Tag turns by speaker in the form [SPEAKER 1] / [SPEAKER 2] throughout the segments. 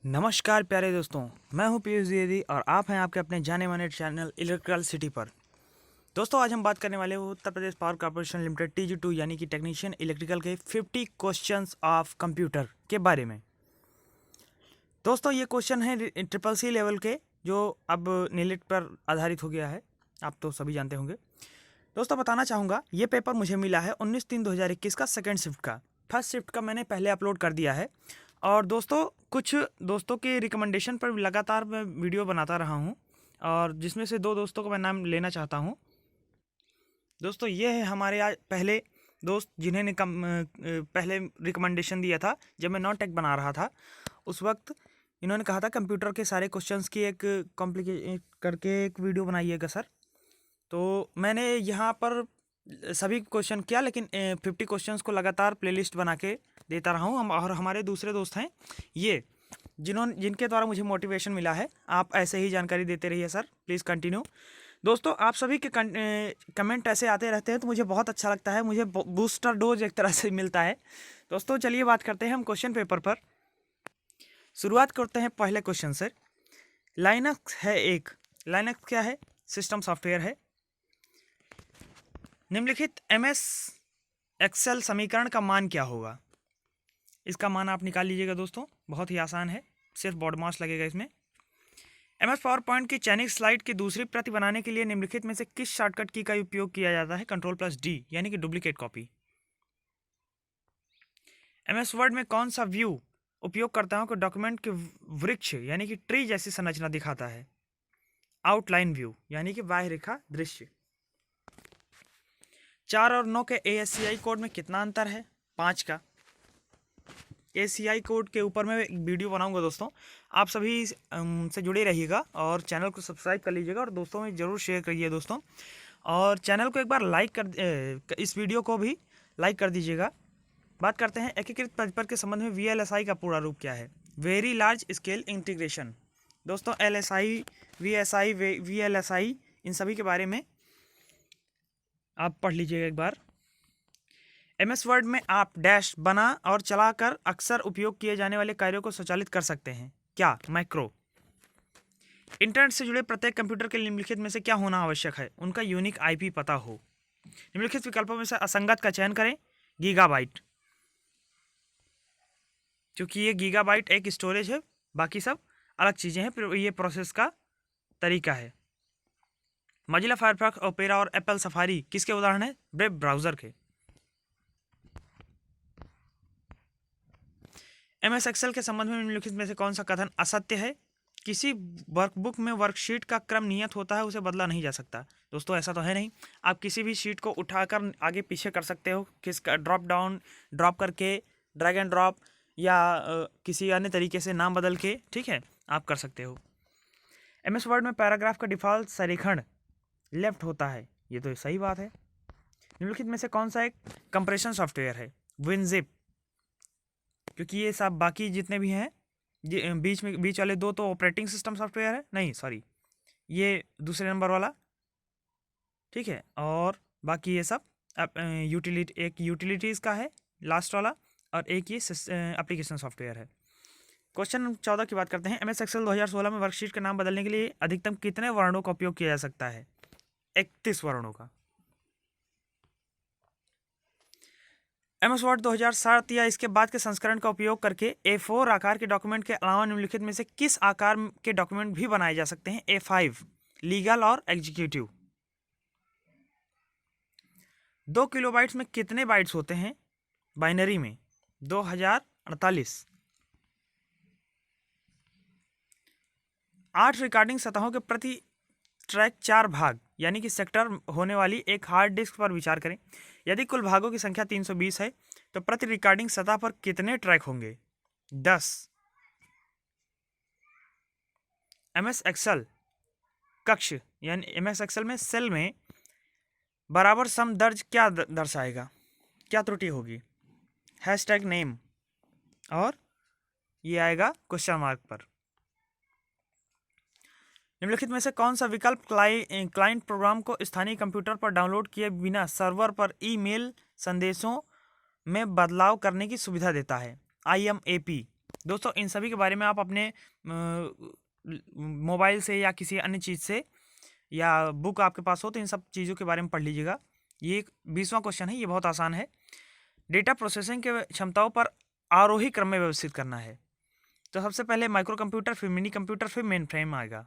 [SPEAKER 1] नमस्कार प्यारे दोस्तों, मैं हूं पीयूष द्विवेदी और आप हैं आपके अपने जाने माने चैनल इलेक्ट्रिकल सिटी पर। दोस्तों आज हम बात करने वाले हैं Uttar Pradesh power corporation limited TG2 यानी कि टेक्नीशियन इलेक्ट्रिकल के 50 क्वेश्चंस ऑफ कंप्यूटर के बारे में। दोस्तों ये क्वेश्चन है CCC लेवल के, जो अब नीलिट पर आधारित हो गया है, आप तो सभी जानते होंगे। दोस्तों बताना चाहूँगा, ये पेपर मुझे मिला है 19/3/2021 का सेकेंड शिफ्ट का। फर्स्ट शिफ्ट का मैंने पहले अपलोड कर दिया है और दोस्तों कुछ दोस्तों के रिकमेंडेशन पर लगातार मैं वीडियो बनाता रहा हूँ और जिसमें से 2 दोस्तों को मैं नाम लेना चाहता हूँ। दोस्तों ये है हमारे आज पहले दोस्त जिन्होंने पहले रिकमेंडेशन दिया था जब मैं नॉन टेक बना रहा था। उस वक्त इन्होंने कहा था कंप्यूटर के सारे क्वेश्चंस की एक कॉम्प्लिकेट करके एक वीडियो बनाइएगा सर। तो मैंने यहाँ पर सभी क्वेश्चन किया, लेकिन 50 क्वेश्चंस को लगातार प्लेलिस्ट बना के देता रहा हूँ। और हमारे दूसरे दोस्त हैं ये जिनके द्वारा मुझे मोटिवेशन मिला है। आप ऐसे ही जानकारी देते रहिए सर, प्लीज़ कंटिन्यू। दोस्तों आप सभी के कमेंट ऐसे आते रहते हैं तो मुझे बहुत अच्छा लगता है, मुझे बूस्टर डोज एक तरह से मिलता है। दोस्तों चलिए बात करते हैं हम क्वेश्चन पेपर पर। शुरुआत करते हैं पहले क्वेश्चन से। लाइनक्स है एक, लाइनक्स क्या है? सिस्टम सॉफ्टवेयर है। निम्नलिखित MS एक्सेल समीकरण का मान क्या होगा? इसका मान आप निकाल लीजिएगा दोस्तों, बहुत ही आसान है, सिर्फ बॉड मास लगेगा इसमें। MS पावर पॉइंट की चयनित स्लाइड की दूसरी प्रति बनाने के लिए निम्नलिखित में से किस शॉर्टकट की का उपयोग किया जाता है? Ctrl+D यानी कि डुप्लीकेट कॉपी। MS वर्ड में कौन सा व्यू उपयोगकर्ताओं को डॉक्यूमेंट के वृक्ष यानी कि ट्री जैसी संरचना दिखाता है? आउटलाइन व्यू यानी कि बाह्य रेखा दृश्य। 4 और 9 के ASCII कोड में कितना अंतर है? 5 का। ASCII कोड के ऊपर मैं एक वीडियो बनाऊंगा दोस्तों, आप सभी से जुड़े रहिएगा और चैनल को सब्सक्राइब कर लीजिएगा और दोस्तों में ज़रूर शेयर करिए दोस्तों। और चैनल को एक बार लाइक कर इस वीडियो को भी लाइक कर दीजिएगा। बात करते हैं एकीकृत परिपथ के संबंध में VLSI का पूरा रूप क्या है? Very large scale integration. दोस्तों LSI, VSI, VLSI इन सभी के बारे में आप पढ़ लीजिएगा एक बार। MS वर्ड में आप डैश बना और चलाकर अक्सर उपयोग किए जाने वाले कार्यों को स्वचालित कर सकते हैं। क्या? मैक्रो। इंटरनेट से जुड़े प्रत्येक कंप्यूटर के निम्नलिखित में से क्या होना आवश्यक है? उनका यूनिक IP पता हो। निम्नलिखित विकल्पों में से असंगत का चयन करें। गीगाबाइट, क्योंकि ये गीगाबाइट एक स्टोरेज है, बाकी सब अलग चीज़ें हैं, फिर ये प्रोसेस का तरीका है। मोजिला फायरफॉक्स, ओपेरा और एप्पल सफारी किसके उदाहरण है? वेब ब्राउज़र के। MS एक्सेल के संबंध में निम्नलिखित में से कौन सा कथन असत्य है? किसी वर्कबुक में वर्कशीट का क्रम नियत होता है, उसे बदला नहीं जा सकता। दोस्तों ऐसा तो है नहीं, आप किसी भी शीट को उठाकर आगे पीछे कर सकते हो, किसका ड्रॉप करके, ड्रैग एंड ड्रॉप या किसी अन्य तरीके से नाम बदल के, ठीक है, आप कर सकते हो। MS वर्ड में पैराग्राफ का डिफ़ॉल्ट संरेखण लेफ्ट होता है, ये तो सही बात है। निम्नलिखित में से कौन सा एक कंप्रेशन सॉफ्टवेयर है? WinZip, क्योंकि ये सब बाकी जितने भी हैं बीच वाले 2 तो ऑपरेटिंग सिस्टम सॉफ्टवेयर है, नहीं सॉरी, ये दूसरे नंबर वाला, ठीक है, और बाकी ये सब एक यूटिलिटीज़ का है लास्ट वाला, और एक ये एप्लीकेशन सॉफ्टवेयर है। क्वेश्चन 14 की बात करते हैं। MS एक्सेल 2016 में वर्कशीट का नाम बदलने के लिए अधिकतम कितने वर्णों का उपयोग किया जा सकता है? 31 वर्णों का। MS वर्ड 2007 या इसके बाद के संस्करण का उपयोग करके A4 आकार के डॉक्यूमेंट के अलावा निम्नलिखित में से किस आकार के डॉक्यूमेंट भी बनाए जा सकते हैं? A5 लीगल और एग्जीक्यूटिव। 2 किलोबाइट्स में कितने बाइट्स होते हैं बाइनरी में? 2048। 8 रिकॉर्डिंग सतहों के प्रति ट्रैक 4 भाग यानी कि सेक्टर होने वाली एक हार्ड डिस्क पर विचार करें। यदि कुल भागों की संख्या 320 है तो प्रति रिकॉर्डिंग सतह पर कितने ट्रैक होंगे? 10। MS एक्सेल कक्ष यानी MS एक्सेल में सेल में बराबर सम दर्ज क्या दर्शाएगा? क्या त्रुटि होगी? #नेम, और ये आएगा क्वेश्चन मार्क पर। निम्नलिखित में से कौन सा विकल्प क्लाइंट प्रोग्राम को स्थानीय कंप्यूटर पर डाउनलोड किए बिना सर्वर पर ईमेल संदेशों में बदलाव करने की सुविधा देता है? IMAP दोस्तों इन सभी के बारे में आप अपने मोबाइल से या किसी अन्य चीज़ से या बुक आपके पास हो तो इन सब चीज़ों के बारे में पढ़ लीजिएगा। ये 20वां क्वेश्चन है, ये बहुत आसान है। डेटा प्रोसेसिंग के क्षमताओं पर आरोही क्रम में व्यवस्थित करना है। तो सबसे पहले माइक्रो कंप्यूटर, फिर मिनी कंप्यूटर, फिर मेन फ्रेम आएगा।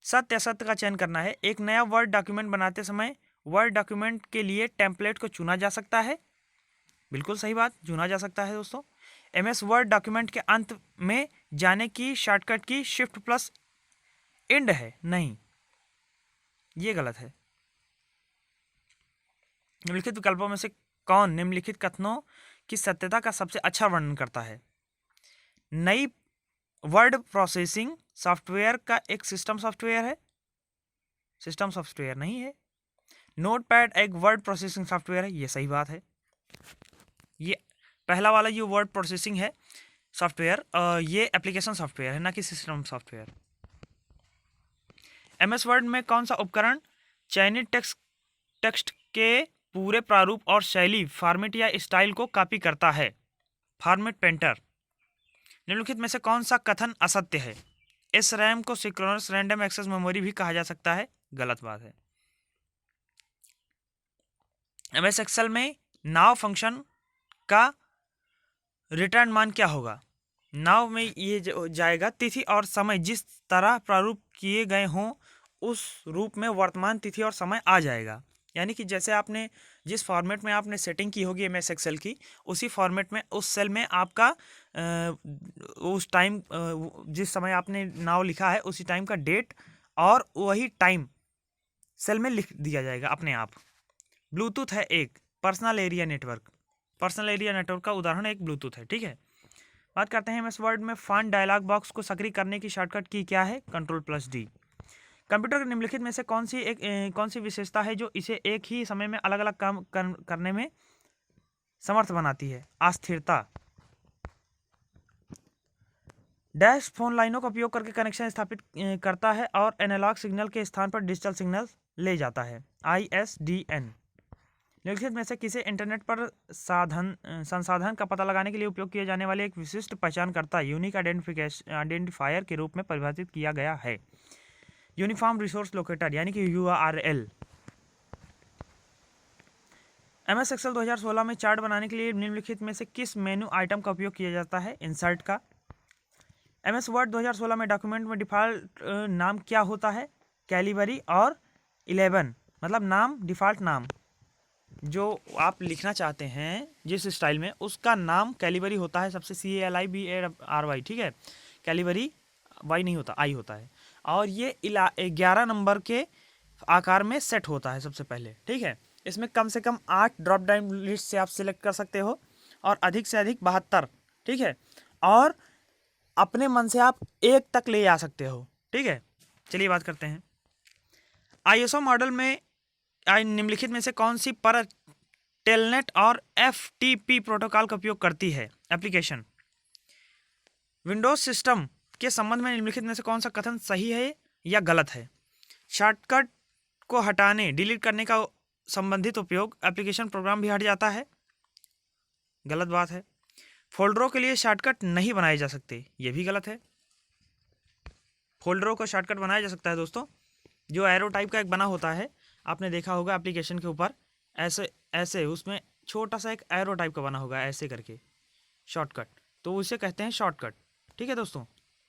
[SPEAKER 1] सत्य असत्य का चयन करना है। एक नया वर्ड डॉक्यूमेंट बनाते समय वर्ड डॉक्यूमेंट के लिए टेम्पलेट को चुना जा सकता है। बिल्कुल सही बात, चुना जा सकता है दोस्तों। एमएस वर्ड डॉक्यूमेंट के अंत में जाने की शॉर्टकट की शिफ्ट प्लस एंड है, नहीं, ये गलत है। निम्नलिखित विकल्पों में से कौन निम्नलिखित कथनों की सत्यता का सबसे अच्छा वर्णन करता है? नई वर्ड प्रोसेसिंग सॉफ्टवेयर का एक सिस्टम सॉफ्टवेयर है, सिस्टम सॉफ्टवेयर नहीं है। नोटपैड एक वर्ड प्रोसेसिंग सॉफ्टवेयर है, ये सही बात है। ये पहला वाला जो वर्ड प्रोसेसिंग है सॉफ्टवेयर, ये एप्लीकेशन सॉफ्टवेयर है, ना कि सिस्टम सॉफ्टवेयर। एमएस वर्ड में कौन सा उपकरण चयनित टेक्स्ट के पूरे प्रारूप और शैली, फॉर्मेट या स्टाइल को कॉपी करता है? Format painter. निम्नलिखित में से कौन सा कथन असत्य है? इस रैम को सिंक्रोनस रैंडम एक्सेस मेमोरी भी कहा जा सकता है, गलत बात है। एमएस एक्सेल में नाउ फंक्शन का रिटर्न मान क्या होगा? नाउ में ये जाएगा तिथि और समय जिस तरह प्रारूप किए गए हों उस रूप में वर्तमान तिथि और समय आ जाएगा। यानी कि जैसे आपने जिस फॉर्मेट में आपने सेटिंग की होगी एमएस एक्सेल की, उसी फॉर्मेट में उस सेल में आपका उस टाइम जिस समय आपने नाउ लिखा है उसी टाइम का डेट और वही टाइम सेल में लिख दिया जाएगा अपने आप। ब्लूटूथ है एक personal area network. Personal area network का उदाहरण एक ब्लूटूथ है, ठीक है। बात करते हैं एमएस वर्ड में फॉन्ट डायलॉग बॉक्स को सक्रिय करने की शॉर्टकट की क्या है? कंट्रोल+D। कंप्यूटर के निम्नलिखित में से कौन सी विशेषता है जो इसे एक ही समय में अलग अलग काम करने में समर्थ बनाती है? अस्थिरता। डैश फोन लाइनों का उपयोग करके कनेक्शन स्थापित करता है और एनालॉग सिग्नल के स्थान पर डिजिटल सिग्नल ले जाता है, ISDN। निम्नलिखित में से किसे इंटरनेट पर संसाधन का पता लगाने के लिए उपयोग किए जाने वाले एक विशिष्ट पहचानकर्ता यूनिक आइडेंटिफायर के रूप में परिभाषित किया गया है? यूनिफॉर्म रिसोर्स लोकेटर यानी कि URL। एमएस एक्सेल 2016 में चार्ट बनाने के लिए निम्नलिखित में से किस मेनू आइटम का उपयोग किया जाता है? इंसर्ट का। एमएस वर्ड 2016 में डॉक्यूमेंट में डिफ़ॉल्ट नाम क्या होता है? कैलिबरी और 11, मतलब नाम, डिफ़ॉल्ट नाम जो आप लिखना चाहते हैं जिस स्टाइल में, उसका नाम कैलिबरी होता है सबसे, CALIBRY, ठीक है। कैलिबरी वाई नहीं होता, आई होता है। और ये 11 नंबर के आकार में सेट होता है सबसे पहले, ठीक है। इसमें कम से कम 8 ड्रॉप डाउन लिस्ट से आप सिलेक्ट कर सकते हो और अधिक से अधिक 72, ठीक है। और अपने मन से आप 1 तक ले आ सकते हो, ठीक है। चलिए बात करते हैं ISO मॉडल में निम्नलिखित में से कौन सी परत टेलनेट और FTP प्रोटोकॉल का उपयोग करती है? एप्लीकेशन। विंडोज सिस्टम के संबंध में निम्नलिखित में से कौन सा कथन सही है या गलत है? शॉर्टकट को हटाने, डिलीट करने का संबंधित उपयोग एप्लीकेशन प्रोग्राम भी हट जाता है, गलत बात है। फोल्डरों के लिए शॉर्टकट नहीं बनाए जा सकते, ये भी गलत है। फोल्डरों को शॉर्टकट बनाया जा सकता है दोस्तों, जो एरो टाइप का एक बना होता है, आपने देखा होगा एप्लीकेशन के ऊपर ऐसे ऐसे उसमें छोटा सा एक एरो टाइप का बना होगा ऐसे करके, शॉर्टकट, तो उसे कहते हैं शॉर्टकट, ठीक है दोस्तों।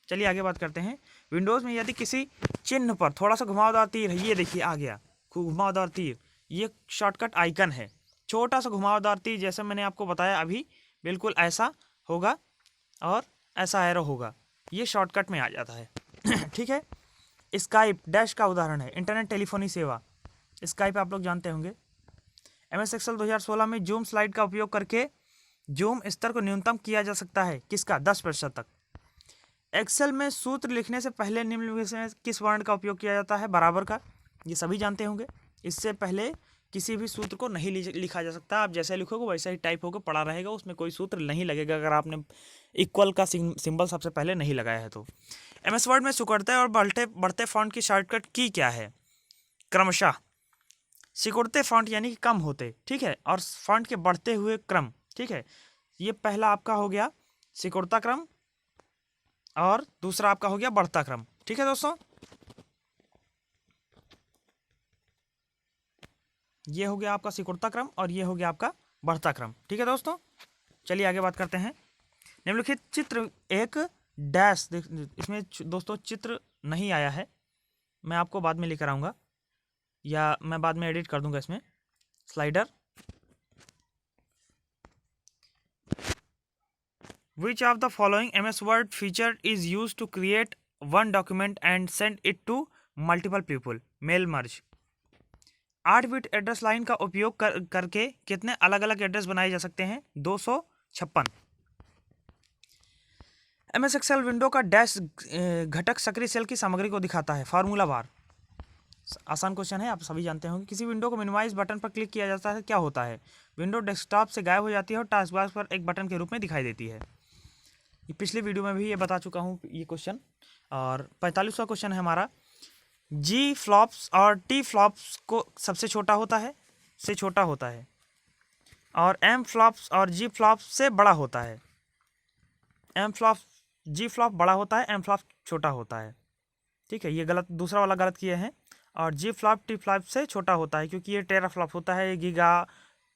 [SPEAKER 1] चलिए आगे बात करते हैं। विंडोज़ में यदि किसी चिन्ह पर थोड़ा सा घुमावदार तीर है, ये देखिए आ गया घुमावदार तीर, ये शॉर्टकट आइकन है। छोटा सा घुमावदार तीर जैसे मैंने आपको बताया अभी, बिल्कुल ऐसा होगा और ऐसा एरो होगा, ये शॉर्टकट में आ जाता है ठीक है। स्काइप डैश का उदाहरण है, इंटरनेट टेलीफोनी सेवा, स्काइप आप लोग जानते होंगे। एमएस एक्सेल 2016 में जूम स्लाइड का उपयोग करके जूम स्तर को न्यूनतम किया जा सकता है, किसका? 10% तक। एक्सेल में सूत्र लिखने से पहले निम्न में से किस वर्ण का उपयोग किया जाता है? बराबर का, ये सभी जानते होंगे। इससे पहले किसी भी सूत्र को नहीं लिखा जा सकता, आप जैसे लिखोगे वैसा ही टाइप होकर पड़ा रहेगा, उसमें कोई सूत्र नहीं लगेगा अगर आपने इक्वल का सिंबल सबसे पहले नहीं लगाया है तो। एमएस वर्ड में सिकुड़ते और बढ़ते फॉन्ट की शॉर्टकट की क्या है? क्रमशः। सिकुड़ते फॉन्ट यानी कि कम होते, ठीक है, और फॉन्ट के बढ़ते हुए क्रम, ठीक है। ये पहला आपका हो गया सिकुड़ता क्रम और दूसरा आपका हो गया बढ़ता क्रम। ठीक है दोस्तों, ये हो गया आपका सिकुड़ता क्रम और ये हो गया आपका बढ़ता क्रम। ठीक है दोस्तों, चलिए आगे बात करते हैं। निम्नलिखित चित्र एक डैश, इसमें दोस्तों चित्र नहीं आया है, मैं आपको बाद में लेकर आऊँगा या मैं बाद में एडिट कर दूंगा इसमें slider. Which of the following MS Word feature is used to create one document and send it to multiple people? Mail merge। 8 bit address line का उपयोग करके कितने अलग अलग एड्रेस बनाए जा सकते हैं? 256। MS एक्सेल विंडो का डैश घटक सक्रिय सेल की सामग्री को दिखाता है। फार्मूला बार। आसान क्वेश्चन है, आप सभी जानते होंगे। किसी विंडो को मिनिमाइज बटन पर क्लिक किया जाता है, क्या होता है? विंडो डेस्कटॉप से गायब हो जाती है और टास्क बॉक्स पर एक बटन के रूप में दिखाई देती है। पिछली वीडियो में भी ये बता चुका हूँ ये क्वेश्चन। और 45वां क्वेश्चन है हमारा, जी फ्लॉप्स और टी फ्लॉप्स को सबसे छोटा होता है, से छोटा होता है, और एम फ्लॉप्स और जी फ्लॉप्स से बड़ा होता है। एम फ्लॉप, जी फ्लॉप बड़ा होता है, एम फ्लॉप छोटा होता है। ठीक है, ये गलत, दूसरा वाला गलत किए हैं। और जी फ्लॉप टी फ्लॉप से छोटा होता है क्योंकि ये टेरा फ्लॉप होता है, गीगा,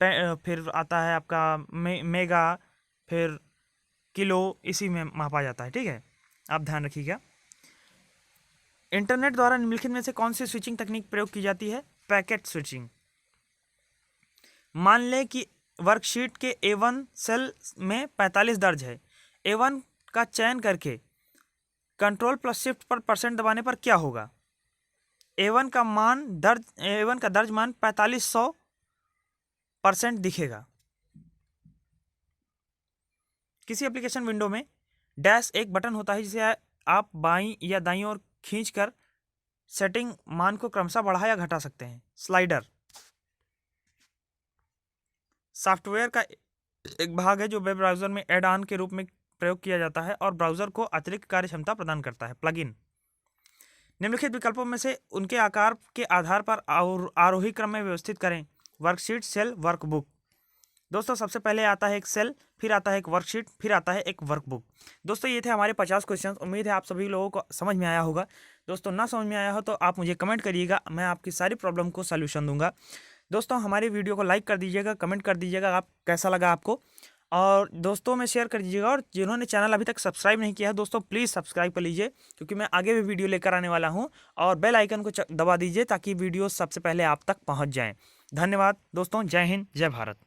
[SPEAKER 1] फिर आता है आपका मेगा, फिर किलो, इसी में मापा जाता है। ठीक है, आप ध्यान रखिएगा। इंटरनेट द्वारा निम्नलिखित में से कौन सी स्विचिंग तकनीक प्रयोग की जाती है? Packet switching. मान लें कि वर्कशीट के A1 सेल में 45 दर्ज है। A1 का चयन करके कंट्रोल प्लस शिफ्ट पर परसेंट दबाने पर क्या होगा? A1 का दर्ज मान 4500% दिखेगा। किसी एप्लीकेशन विंडो में डैश एक बटन होता है जिसे आप बाईं या दाईं ओर खींचकर सेटिंग मान को क्रमशः बढ़ा या घटा सकते हैं। स्लाइडर सॉफ्टवेयर का एक भाग है जो वेब ब्राउज़र में ऐड ऑन के रूप में प्रयोग किया जाता है और ब्राउज़र को अतिरिक्त कार्यक्षमता प्रदान करता है। प्लगइन। निम्नलिखित विकल्पों में से उनके आकार के आधार पर आरोही क्रम में व्यवस्थित करें। Worksheet, cell, workbook. दोस्तों सबसे पहले आता है एक सेल, फिर आता है एक वर्कशीट, फिर आता है एक वर्कबुक। दोस्तों ये थे हमारे 50 क्वेश्चन। उम्मीद है आप सभी लोगों को समझ में आया होगा। दोस्तों ना समझ में आया हो तो आप मुझे कमेंट करिएगा, मैं आपकी सारी प्रॉब्लम को सॉल्यूशन दूंगा। दोस्तों हमारी वीडियो को लाइक कर दीजिएगा, कमेंट कर दीजिएगा आप कैसा लगा आपको, और दोस्तों में शेयर कर दीजिएगा। और जिन्होंने चैनल अभी तक सब्सक्राइब नहीं किया है दोस्तों प्लीज़ सब्सक्राइब कर लीजिए, क्योंकि मैं आगे भी वीडियो लेकर आने वाला हूँ। और बेल आइकन को दबा दीजिए ताकि वीडियो सबसे पहले आप तक पहुँच जाएँ। धन्यवाद दोस्तों, जय हिंद, जय भारत।